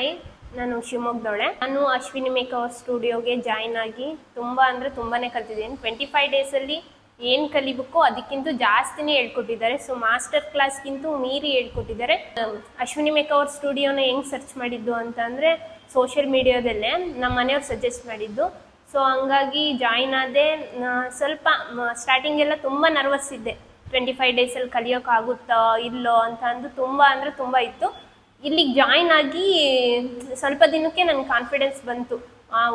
Hi, ನಾನು ಶಿವಮೊಗ್ಗದವಳೆ. ನಾನು Ashwini makeover ಸ್ಟುಡಿಯೋಗೆ join ಆಗಿ ತುಂಬ ತುಂಬಾ ಕಲ್ತಿದ್ದೀನಿ. 25 ಡೇಸಲ್ಲಿ ಏನು ಕಲಿಬೇಕೋ ಅದಕ್ಕಿಂತ ಜಾಸ್ತಿನೇ ಹೇಳ್ಕೊಟ್ಟಿದ್ದಾರೆ. ಸೊ ಮಾಸ್ಟರ್ ಕ್ಲಾಸ್ಗಿಂತೂ ಮೀರಿ ಹೇಳ್ಕೊಟ್ಟಿದ್ದಾರೆ. ಅಶ್ವಿನಿ ಮೇಕವರ್ ಸ್ಟುಡಿಯೋನ ಹೆಂಗೆ ಸರ್ಚ್ ಮಾಡಿದ್ದು ಅಂತಂದರೆ ಸೋಷಿಯಲ್ ಮೀಡಿಯಾದಲ್ಲೇ ನಮ್ಮ ಮನೆಯವ್ರು ಸಜೆಸ್ಟ್ ಮಾಡಿದ್ದು. ಸೊ ಹಂಗಾಗಿ ಜಾಯ್ನ್ ಆದೆ. ಸ್ವಲ್ಪ ಸ್ಟಾರ್ಟಿಂಗೆಲ್ಲ ತುಂಬ ನರ್ವಸ್ ಇದ್ದೆ. 25 ಡೇಸಲ್ಲಿ ಕಲಿಯೋಕ್ಕಾಗುತ್ತಾ ಇಲ್ಲೋ ಅಂತ ಅಂದು ತುಂಬ ಇತ್ತು. ಇಲ್ಲಿಗೆ ಜಾಯ್ನ್ ಆಗಿ ಸ್ವಲ್ಪ ದಿನಕ್ಕೆ ನನ್ನ ಕಾನ್ಫಿಡೆನ್ಸ್ ಬಂತು.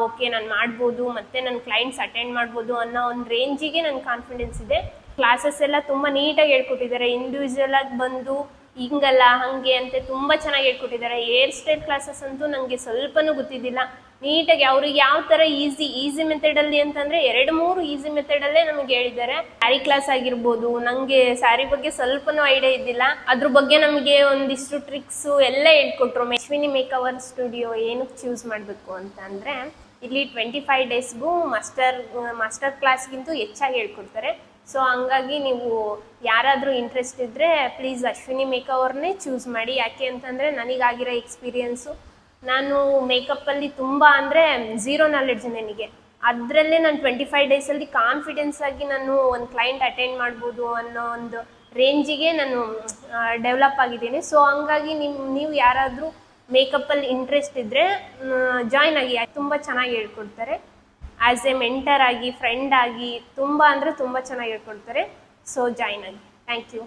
ಓಕೆ, ನಾನು ಮಾಡ್ಬೋದು, ಮತ್ತು ನನ್ನ ಕ್ಲೈಂಟ್ಸ್ ಅಟೆಂಡ್ ಮಾಡ್ಬೋದು ಅನ್ನೋ ಒಂದು ರೇಂಜಿಗೆ ನನ್ನ ಕಾನ್ಫಿಡೆನ್ಸ್ ಇದೆ. ಕ್ಲಾಸಸ್ ಎಲ್ಲ ತುಂಬ ನೀಟಾಗಿ ಹೇಳ್ಕೊಟ್ಟಿದ್ದಾರೆ. ಇಂಡಿವಿಜುವಲ್ ಆಗಿ ಬಂದು ಹಿಂಗಲ್ಲ ಹಾಗೆ ಅಂತ ತುಂಬ ಚೆನ್ನಾಗಿ ಹೇಳ್ಕೊಟ್ಟಿದ್ದಾರೆ. ಹೇರ್ ಸ್ಟೈಲ್ ಕ್ಲಾಸಸ್ ಅಂತೂ ನನಗೆ ಸ್ವಲ್ಪನೂ ಗೊತ್ತಿದ್ದಿಲ್ಲ. ನೀಟಾಗಿ ಅವ್ರಿಗೆ ಯಾವ ಥರ ಈಸಿ ಮೆಥಡಲ್ಲಿ ಅಂತಂದರೆ 2-3 ಈಸಿ ಮೆಥಡಲ್ಲೇ ನಮಗೆ ಹೇಳಿದ್ದಾರೆ. ಸ್ಯಾರಿ ಕ್ಲಾಸ್ ಆಗಿರ್ಬೋದು, ನನಗೆ ಸ್ಯಾರಿ ಬಗ್ಗೆ ಸ್ವಲ್ಪನೂ ಐಡಿಯಾ ಇದ್ದಿಲ್ಲ. ಅದ್ರ ಬಗ್ಗೆ ನಮಗೆ ಒಂದಿಷ್ಟು ಟ್ರಿಕ್ಸು ಎಲ್ಲ ಹೇಳ್ಕೊಟ್ರು. ಅಶ್ವಿನಿ ಮೇಕವರ್ ಸ್ಟುಡಿಯೋ ಏನಕ್ಕೆ ಚೂಸ್ ಮಾಡಬೇಕು ಅಂತ ಅಂದರೆ ಇಲ್ಲಿ 25 ಡೇಸ್ಗೂ ಮಾಸ್ಟರ್ ಕ್ಲಾಸ್ಗಿಂತೂ ಹೆಚ್ಚಾಗಿ ಹೇಳ್ಕೊಡ್ತಾರೆ. ಸೊ ಹಂಗಾಗಿ ನೀವು ಯಾರಾದರೂ ಇಂಟ್ರೆಸ್ಟ್ ಇದ್ದರೆ ಪ್ಲೀಸ್ ಅಶ್ವಿನಿ ಮೇಕವರ್ನೇ ಚೂಸ್ ಮಾಡಿ. ಯಾಕೆ ಅಂತಂದರೆ ನನಗಾಗಿರೋ ಎಕ್ಸ್ಪೀರಿಯೆನ್ಸು, ನಾನು ಮೇಕಪ್ಪಲ್ಲಿ ತುಂಬ ಅಂದರೆ 0 ನಾಲೆಡ್ಜ್ ನನಗೆ. ಅದರಲ್ಲೇ ನಾನು 25 ಡೇಸಲ್ಲಿ ಕಾನ್ಫಿಡೆನ್ಸ್ ಆಗಿ ನಾನು ಒಂದು ಕ್ಲೈಂಟ್ ಅಟೆಂಡ್ ಮಾಡ್ಬೋದು ಅನ್ನೋ ಒಂದು ರೇಂಜಿಗೆ ನಾನು ಡೆವಲಪ್ ಆಗಿದ್ದೀನಿ. ಸೊ ಹಂಗಾಗಿ ನೀವು ಯಾರಾದರೂ ಮೇಕಪ್ಪಲ್ಲಿ ಇಂಟ್ರೆಸ್ಟ್ ಇದ್ದರೆ ಜಾಯ್ನ್ ಆಗಿ. ತುಂಬ ಚೆನ್ನಾಗಿ ಹೇಳ್ಕೊಡ್ತಾರೆ. ಆ್ಯಸ್ ಎ ಮೆಂಟರ್ ಆಗಿ, ಫ್ರೆಂಡ್ ಆಗಿ ತುಂಬ ಚೆನ್ನಾಗಿ ಹೇಳ್ಕೊಡ್ತಾರೆ. ಸೊ ಜಾಯ್ನ್ ಆಗಿ. Thank you.